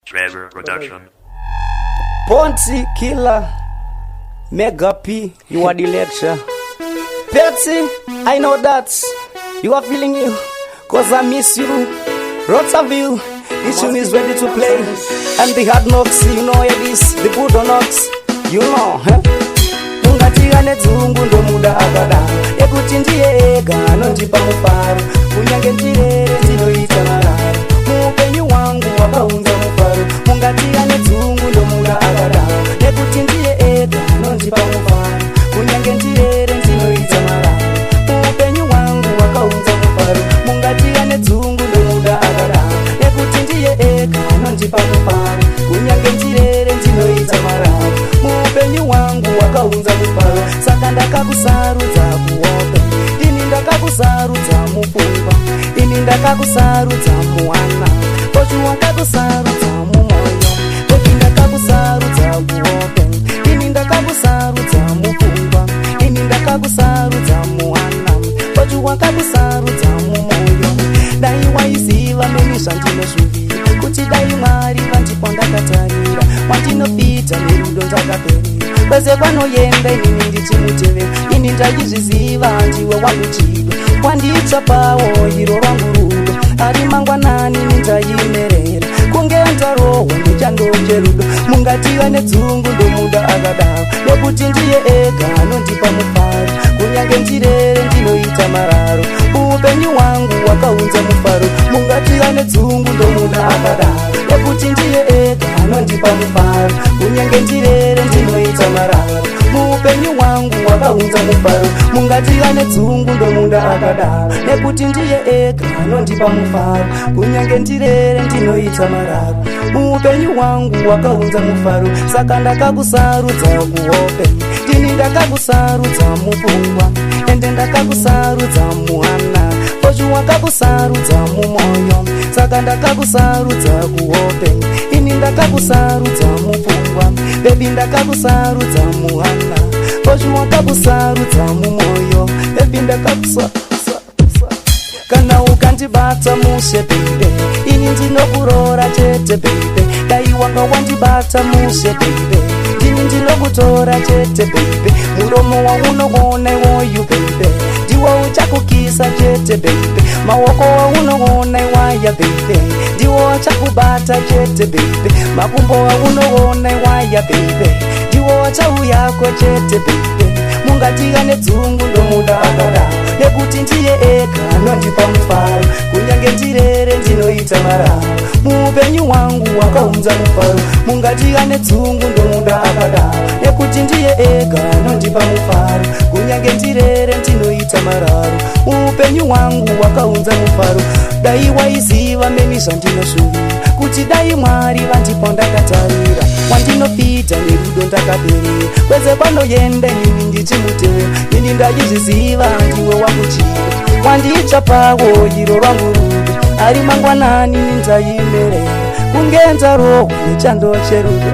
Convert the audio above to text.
Trevor Production. Ponty Killer, Mega P, you are the lecture. Petsy, I know that you are feeling you, cause I miss you. Rotsaville, this tune is ready to play. And the hard knocks, you know it is, the good knocks, you know, huh? Ungatigane dzungu ndo muda akada ekuti ndiye ega anondipa mufaro kunyange ndirere ndinoita mararo muupenyu wangu wakaunza mufaro. Ungatigane dzungu ndo muda akada ekuti ndiye ega anondipa mufaro kunyange ndirere ndinoita mararo muupenyu wangu wakaunza mufaro. Ungatigane dzungu ndo muda akada ekuti ndiye ega anondipa mufaro kunyange ndirere ndinoita mararo muupenyu wangu wakaunza mufaro. Saka ndakakusarudza kuope, ini ndakakusarudza mupfungwa, ini ndakakusarudza muwana, pochu wakakusarudza mumoyo. Pochu ndakakusarudza kuope, ini ndakakusarudza mupfungwa, ini ndakakusarudza muwana, pochu wakakusarudza mumoyo. Dai waiziva meni zvandinosvuvira, kuti dai Mwari vandipo ndakatarira, wandinopita nerudo ndakaperera. Kwese kwanoyenda inini ndichimutevera, ini ndachizviziva ndiwe wangu chido, wandiita pawo iro rwangu rudo. Ari mangwanani nindaimerera, kunge ndarohwa ndichandoche rudo. Mungativa nedzungu ndomuda akadaro, nekuti ndiye ega anondipa mufaro kunyange ndirere ndinoita mararo uupenyu wangu wakaunza mufaro. Mungativa nedzungu ndomuda akadaro, nekuti ndiye ega anondipa mufaro kunyange ndirere ndinoita mararo muupenyu wangu wakaunza mufaro. Mungativa nedzungu ndomuda akadaro, nekuti ndiye ega anondipa mufaro kunyange ndirere ndinoita mararo muupenyu wangu wakaunza mufaro. Saka ndakakusarudza kuope, ini ndakakusarudza mupfungwa, ende ndakakusarudza muhana, pochu wakakusarudza mumoyo. Saka ndakakusarudza kuope, ini ndakakusarudza mupfungwa, bebi ndakakusarudza muhana, pochu wakakusarudza mumoyo. Bebi ndakakusarudza. Kana ukandibata mushe baby, ini ndinokurora chete baby. Dai wanga wandibata mushe baby, ini ndinokutora chete baby. Muromo waunoona iwoyu baby, ndiwo uchakukisa chete baby. Maoko waunoona iwaya baby, ndiwo achakubata chete baby. Makumbo waunoona iwaya baby, ndiwo achauyako chete baby. Mungativa nedzungu ndomuda akadaro, nekuti ndiye ega anondipa mufaro kunyange ndirere ndinoita mararo muupenyu wangu wakaunza mufaro. Mungativa nedzungu ndomuda akadaro, nekuti ndiye ega anondipa mufaro kunyange ndirere ndinoita mararo muupenyu wangu wakaunza mufaro. Dai waiziva meni zvandinosvuvira, kuti dai Mwari vandipo ndakatarira, wandinopita nerudo ndakaperera. Kwese kwanoyenda ini ndichimutevera, ini ndachizviziva ndiwe wangu chido, wandiita pawo iro rwangu rudo. Ari mangwanani nindaimerera, kunge ndarohwa nechandoche rudo.